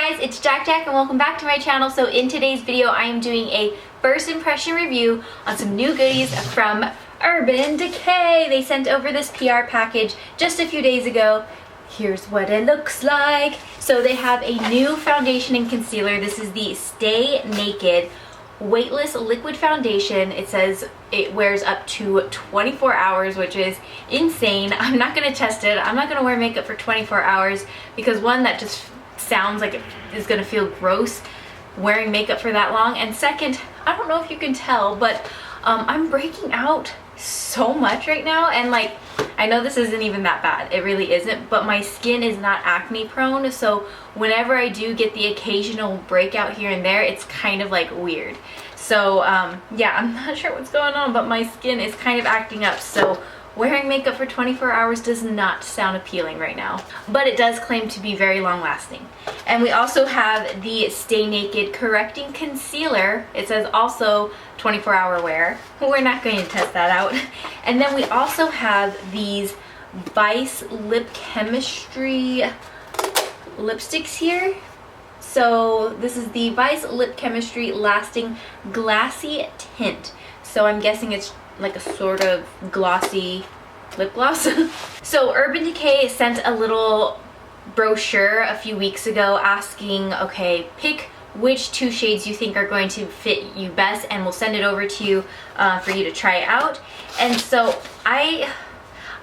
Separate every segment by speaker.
Speaker 1: guys, it's JaaackJack and welcome back to my channel. So in today's video I am doing a first impression review on some new goodies from Urban Decay. They sent over this PR package just a few days ago. Here's what it looks like. So they have a new foundation and concealer. This is the Stay Naked Weightless Liquid Foundation. It says it wears up to 24 hours, which is insane. I'm not going to test it. I'm not going to wear makeup for 24 hours because one, that just sounds like it is going to feel gross wearing makeup for that long, and second, I don't know if you can tell, but I'm breaking out so much right now, and like, I know this isn't even that bad, it really isn't, but my skin is not acne prone, so whenever I do get the occasional breakout here and there, it's kind of like weird. So yeah, I'm not sure what's going on, but my skin is kind of acting up, so wearing makeup for 24 hours does not sound appealing right now, but it does claim to be very long lasting. And we also have the Stay Naked Correcting Concealer. It says also 24-hour wear. We're not going to test that out. And then we also have these Vice Lip Chemistry lipsticks here. So this is the Vice Lip Chemistry Lasting Glassy Tint. So I'm guessing it's like a sort of glossy lip gloss. So Urban Decay sent a little brochure a few weeks ago asking, okay, pick which two shades you think are going to fit you best and we'll send it over to you for you to try out. And so I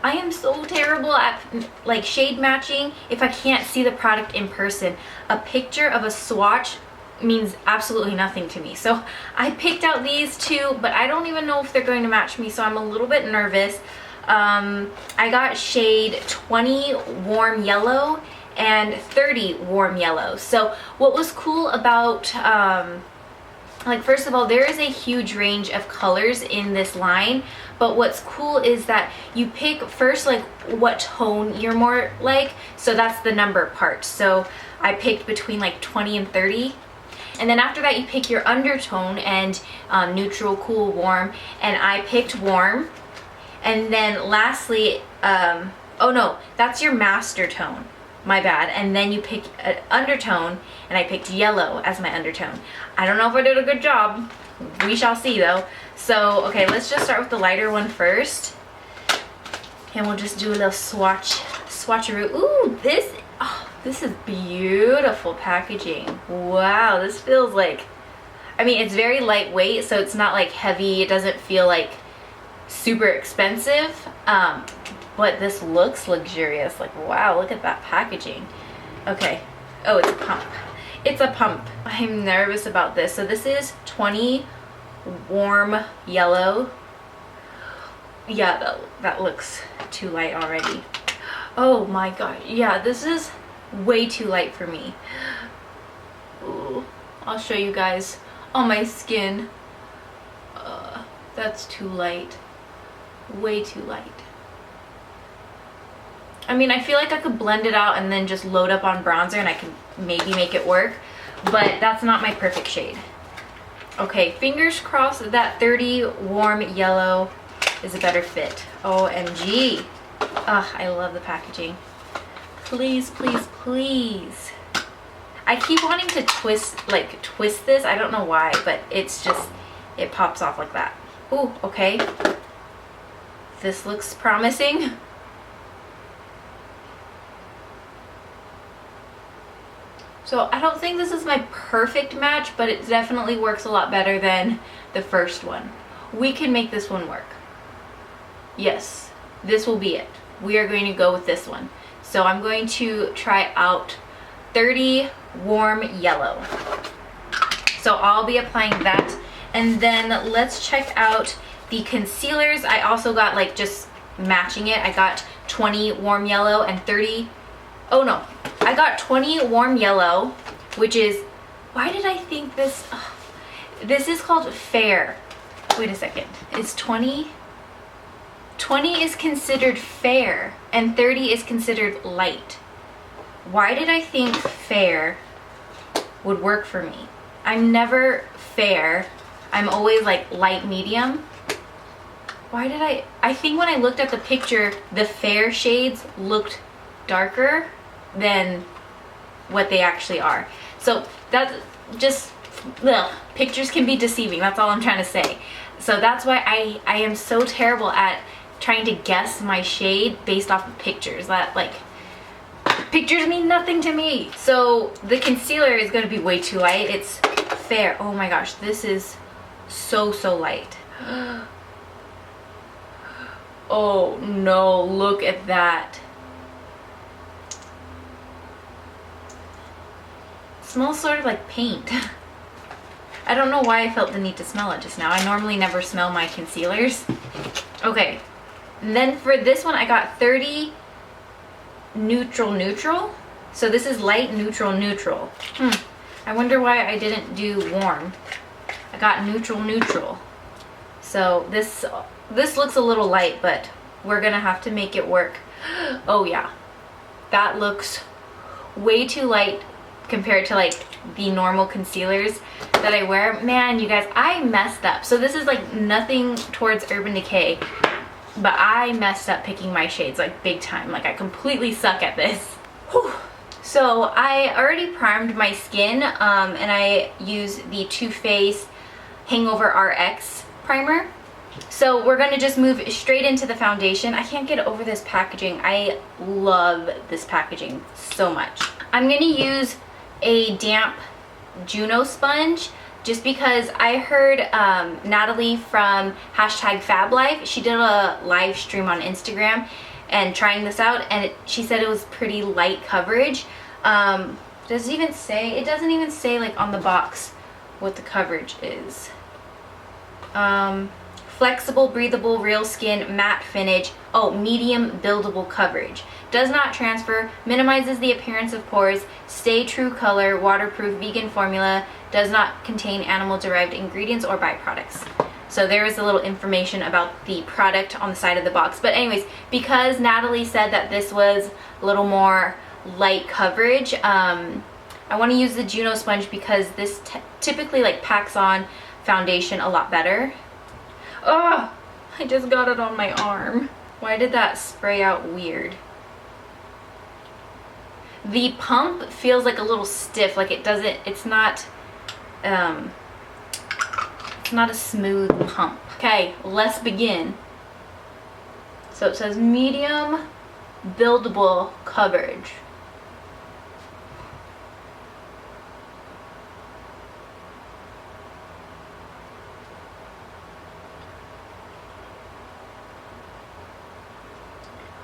Speaker 1: am so terrible at like shade matching if I can't see the product in person. A picture of a swatch means absolutely nothing to me. So I picked out these two, but I don't even know if they're going to match me, so I'm a little bit nervous. I got shade 20 Warm Yellow and 30 Warm Yellow. So what was cool about like, first of all, there is a huge range of colors in this line, but what's cool is that you pick first like what tone you're more like, so that's the number part. So I picked between like 20 and 30. And then after that you pick your undertone and neutral, cool, warm, and I picked warm. And then lastly, oh no, that's your master tone, my bad. And then you pick an undertone, and I picked yellow as my undertone. I don't know if I did a good job, we shall see though. So okay, let's just start with the lighter one first, and we'll just do a little swatcheroo. Ooh, this is beautiful packaging. Wow, this feels like, I mean, it's very lightweight, so it's not like heavy. It doesn't feel like super expensive, but this looks luxurious. Like, wow, look at that packaging. Okay. Oh, it's a pump. It's a pump. I'm nervous about this. So this is 20 Warm Yellow. Yeah, that looks too light already. Oh my god. Yeah, this is way too light for me. Ooh, I'll show you guys on my skin. That's too light. Way too light. I mean, I feel like I could blend it out and then just load up on bronzer and I can maybe make it work, but that's not my perfect shade. Okay, fingers crossed that 30 Warm Yellow is a better fit. OMG. I love the packaging. Please, please, please. I keep wanting to twist this. I don't know why, but it's just, it pops off like that. Ooh, okay. This looks promising. So I don't think this is my perfect match, but it definitely works a lot better than the first one. We can make this one work. Yes, this will be it. We are going to go with this one. So I'm going to try out 30 Warm Yellow. So I'll be applying that. And then let's check out the concealers. I also got like just matching it. I got 20 Warm Yellow and 30. Oh no, I got 20 Warm Yellow, which is, why did I think this? This is called Fair. Wait a second. Is 20 is considered fair and 30 is considered light. Why did I think fair would work for me? I'm never fair. I'm always like light medium. Why did I think when I looked at the picture, the fair shades looked darker than what they actually are. So that's just, ugh, pictures can be deceiving. That's all I'm trying to say. So that's why I am so terrible at trying to guess my shade based off of pictures. That, like, pictures mean nothing to me. So the concealer is going to be way too light. It's fair. Oh my gosh, this is so light. Oh no, look at that. It smells sort of like paint. I don't know why I felt the need to smell it just now. I normally never smell my concealers. Okay, and then for this one I got 30 neutral. So this is light, neutral. I wonder why I didn't do warm. I got neutral. So this looks a little light, but we're gonna have to make it work. Oh yeah, that looks way too light compared to like the normal concealers that I wear. Man, you guys, I messed up. So this is like nothing towards Urban Decay, but I messed up picking my shades like big time. Like, I completely suck at this. Whew. So I already primed my skin, and I use the Too Faced Hangover RX primer. So we're gonna just move straight into the foundation. I can't get over this packaging. I love this packaging so much. I'm gonna use a damp Juno sponge just because I heard Natalie from #FabLife, she did a live stream on Instagram and trying this out, and she said it was pretty light coverage. Does it even say? It doesn't even say like on the box what the coverage is. Flexible, breathable, real skin, matte finish. Oh, medium buildable coverage. Does not transfer, minimizes the appearance of pores, stay true color, waterproof, vegan formula, does not contain animal derived ingredients or byproducts. So there is a little information about the product on the side of the box. But anyways, because Natalie said that this was a little more light coverage, I want to use the Juno sponge because this typically like packs on foundation a lot better. Oh, I just got it on my arm. Why did that spray out weird? The pump feels like a little stiff, like it's not a smooth pump. Okay, let's begin. So it says medium buildable coverage.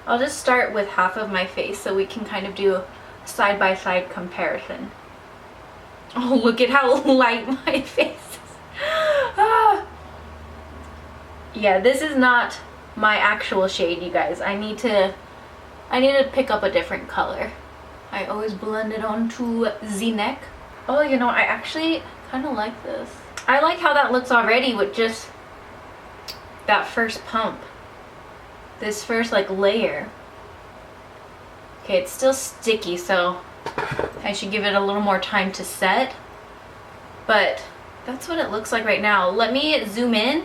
Speaker 1: I'll just start with half of my face so we can kind of do a side-by-side comparison. Oh, look at how light my face is. Ah. Yeah, this is not my actual shade, you guys. I need to pick up a different color. I always blend it onto the neck. Oh, you know, I actually kind of like this. I like how that looks already with just that first pump. This first like layer. Okay, it's still sticky, so I should give it a little more time to set. But that's what it looks like right now. Let me zoom in,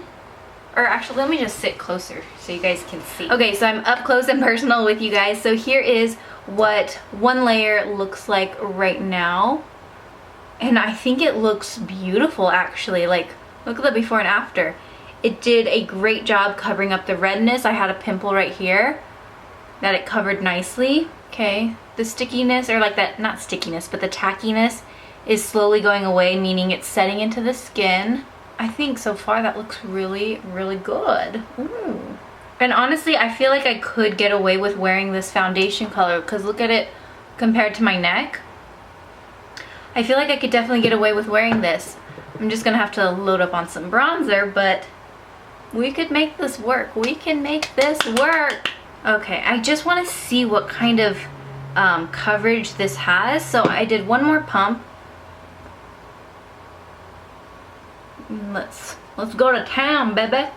Speaker 1: or actually let me just sit closer so you guys can see. Okay, so I'm up close and personal with you guys. So here is what one layer looks like right now. And I think it looks beautiful actually. Like, look at the before and after. It did a great job covering up the redness. I had a pimple right here that it covered nicely. Okay, the stickiness, or like that, not stickiness, but the tackiness is slowly going away, meaning it's setting into the skin. I think so far that looks really, really good. Ooh. And honestly, I feel like I could get away with wearing this foundation color because look at it compared to my neck. I feel like I could definitely get away with wearing this. I'm just gonna have to load up on some bronzer, but we could make this work. We can make this work. Okay, I just want to see what kind of coverage this has. So I did one more pump. Let's go to town, baby.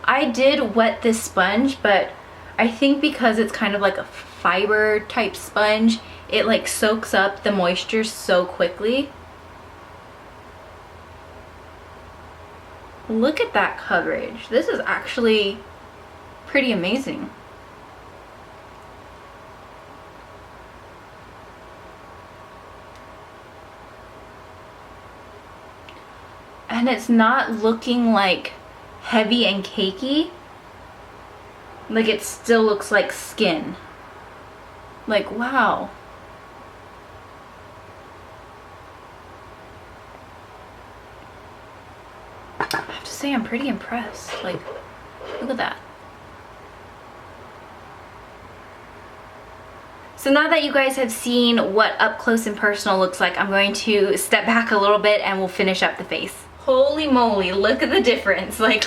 Speaker 1: I did wet this sponge, but I think because it's kind of like a fiber type sponge, it like soaks up the moisture so quickly. Look at that coverage. This is actually pretty amazing. And it's not looking like heavy and cakey. Like it still looks like skin. Like, wow. I have to say I'm pretty impressed. Like, look at that. So now that you guys have seen what up close and personal looks like, I'm going to step back a little bit and we'll finish up the face. Holy moly, look at the difference. Like,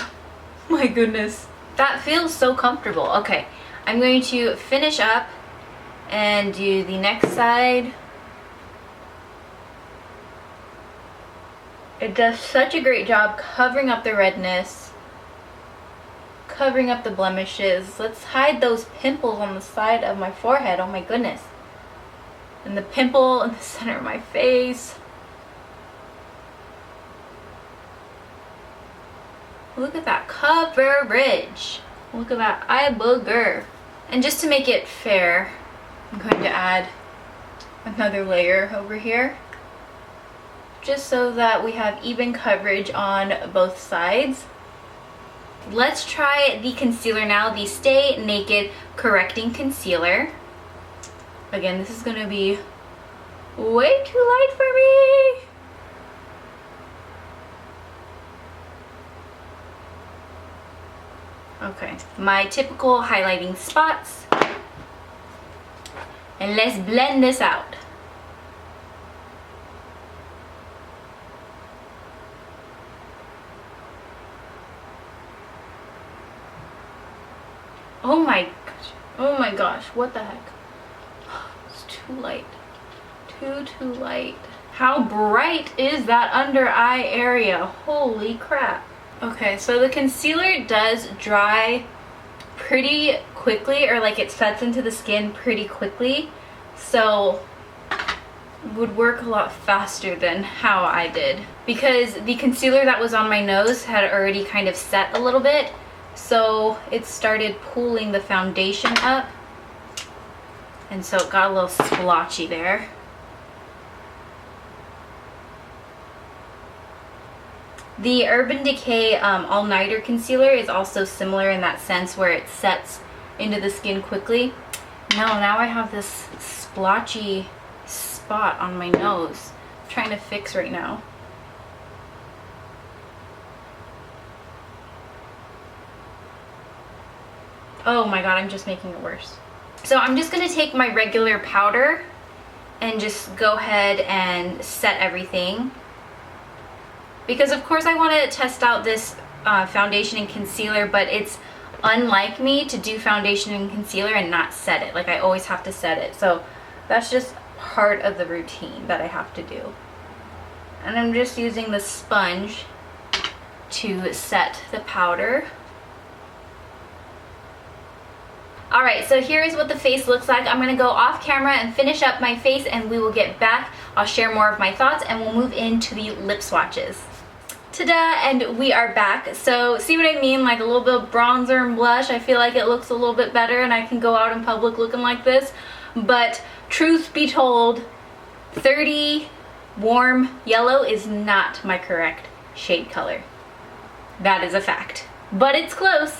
Speaker 1: my goodness. That feels so comfortable. Okay, I'm going to finish up and do the next side. It does such a great job covering up the redness, covering up the blemishes. Let's hide those pimples on the side of my forehead. Oh my goodness. And the pimple in the center of my face. Look at that coverage. Look at that eye booger. And just to make it fair, I'm going to add another layer over here, just so that we have even coverage on both sides. Let's try the concealer now, the Stay Naked Correcting Concealer. Again, this is gonna be way too light for me. Okay, my typical highlighting spots. And let's blend this out. Oh my gosh. Oh my gosh. What the heck? It's too light. Too light. How bright is that under eye area? Holy crap. Okay, so the concealer does dry pretty quickly, or like it sets into the skin pretty quickly. So it would work a lot faster than how I did, because the concealer that was on my nose had already kind of set a little bit. So it started pulling the foundation up, and so it got a little splotchy there. The Urban Decay All Nighter Concealer is also similar in that sense, where it sets into the skin quickly. Now I have this splotchy spot on my nose. I'm trying to fix right now. Oh my god, I'm just making it worse. So I'm just going to take my regular powder and just go ahead and set everything. Because of course I want to test out this foundation and concealer, but it's unlike me to do foundation and concealer and not set it. Like, I always have to set it. So that's just part of the routine that I have to do. And I'm just using the sponge to set the powder. Alright, so here's what the face looks like. I'm going to go off camera and finish up my face, and we will get back. I'll share more of my thoughts and we'll move into the lip swatches. Ta-da! And we are back. So see what I mean? Like a little bit of bronzer and blush. I feel like it looks a little bit better and I can go out in public looking like this. But truth be told, 30 warm yellow is not my correct shade color. That is a fact. But it's close,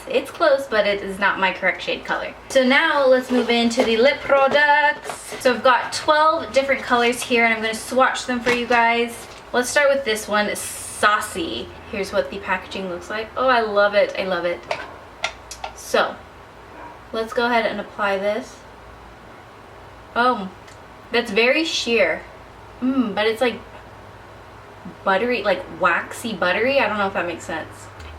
Speaker 1: but it is not my correct shade color. So now let's move into the lip products. So I've got 12 different colors here and I'm gonna swatch them for you guys. Let's start with this one, Saucy. Here's what the packaging looks like. Oh, I love it, I love it. So, let's go ahead and apply this. Oh, that's very sheer. But it's like buttery, like waxy buttery. I don't know if that makes sense.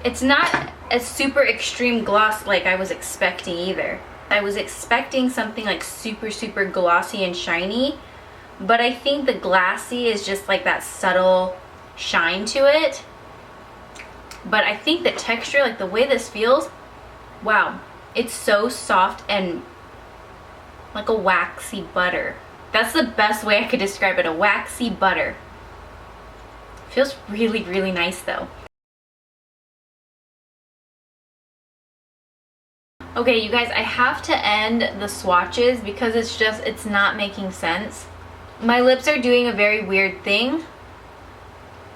Speaker 1: It's not a super extreme gloss like I was expecting either. I was expecting something like super glossy and shiny, but I think the glassy is just like that subtle shine to it. But I think the texture, like the way this feels, wow, it's so soft and like a waxy butter. That's the best way I could describe it, a waxy butter. Feels really nice though. Okay, you guys, I have to end the swatches because it's not making sense. My lips are doing a very weird thing.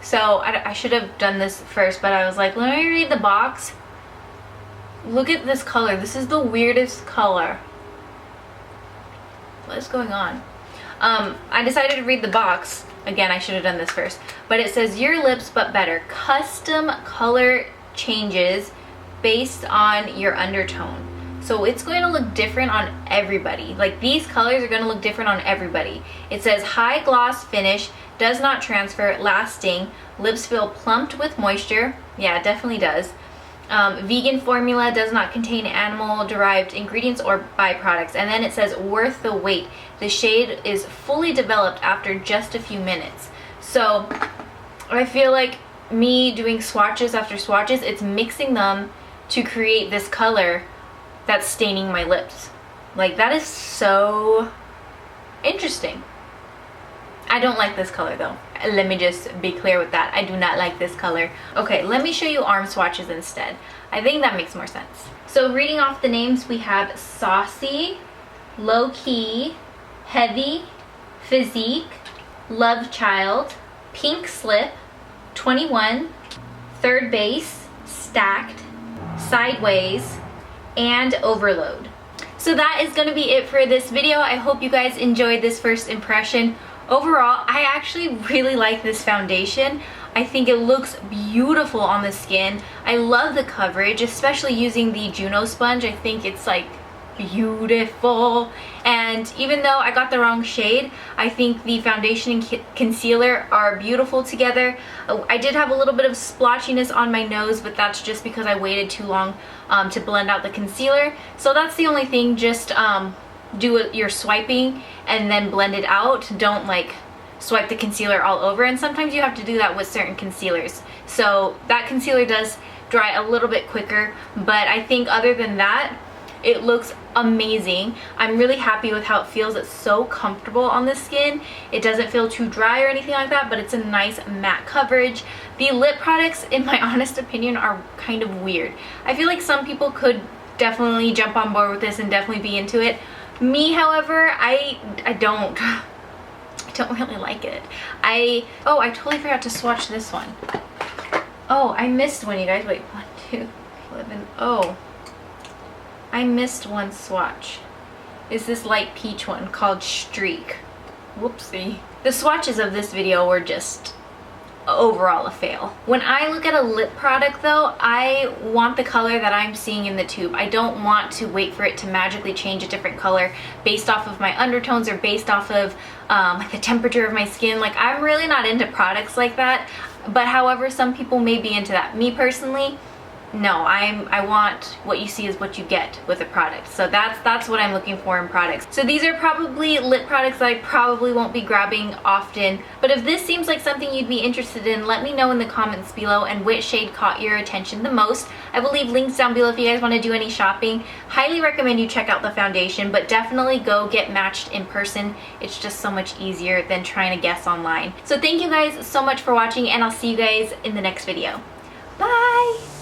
Speaker 1: So I should have done this first, but I was like, let me read the box. Look at this color. This is the weirdest color. What is going on? I decided to read the box. Again, I should have done this first. But it says, your lips but better. Custom color changes based on your undertone. So it's going to look different on everybody. Like, these colors are going to look different on everybody. It says high gloss finish, does not transfer, lasting, lips feel plumped with moisture. Yeah, it definitely does. Vegan formula, does not contain animal derived ingredients or byproducts. And then it says worth the wait. The shade is fully developed after just a few minutes. So I feel like me doing swatches after swatches, it's mixing them to create this color that's staining my lips. Like, that is so interesting. I don't like this color though. Let me just be clear with that. I do not like this color. Okay, let me show you arm swatches instead. I think that makes more sense. So reading off the names, we have Saucy, Low Key, Heavy, Physique, Love Child, Pink Slip, 21, Third Base, Stacked, Sideways, and Overload. So that is going to be it for this video. I hope you guys enjoyed this first impression. Overall, I actually really like this foundation. I think it looks beautiful on the skin. I love the coverage, especially using the Juno sponge. I think it's like beautiful. And even though I got the wrong shade, I think the foundation and concealer are beautiful together. I did have a little bit of splotchiness on my nose, but that's just because I waited too long to blend out the concealer. So that's the only thing. Just do your swiping and then blend it out. Don't like swipe the concealer all over, and sometimes you have to do that with certain concealers. So that concealer does dry a little bit quicker, but I think other than that, it looks amazing. I'm really happy with how it feels. It's so comfortable on the skin. It doesn't feel too dry or anything like that, but it's a nice matte coverage. The lip products, in my honest opinion, are kind of weird. I feel like some people could definitely jump on board with this and definitely be into it. Me, however, I don't really like it. Oh, I totally forgot to swatch this one. Oh, I missed one, you guys. Wait, 1, 2, 11. Oh, I missed one swatch. Is this light peach one called Streak. Whoopsie. The swatches of this video were just overall a fail. When I look at a lip product though, I want the color that I'm seeing in the tube. I don't want to wait for it to magically change a different color based off of my undertones or based off of like the temperature of my skin. Like, I'm really not into products like that, but however, some people may be into that. Me personally, no, I want what you see is what you get with a product. So that's what I'm looking for in products. So these are probably lip products that I probably won't be grabbing often, but if this seems like something you'd be interested in, let me know in the comments below and which shade caught your attention the most. I will leave links down below if you guys want to do any shopping. Highly recommend you check out the foundation, but definitely go get matched in person. It's just so much easier than trying to guess online. So thank you guys so much for watching, and I'll see you guys in the next video. Bye!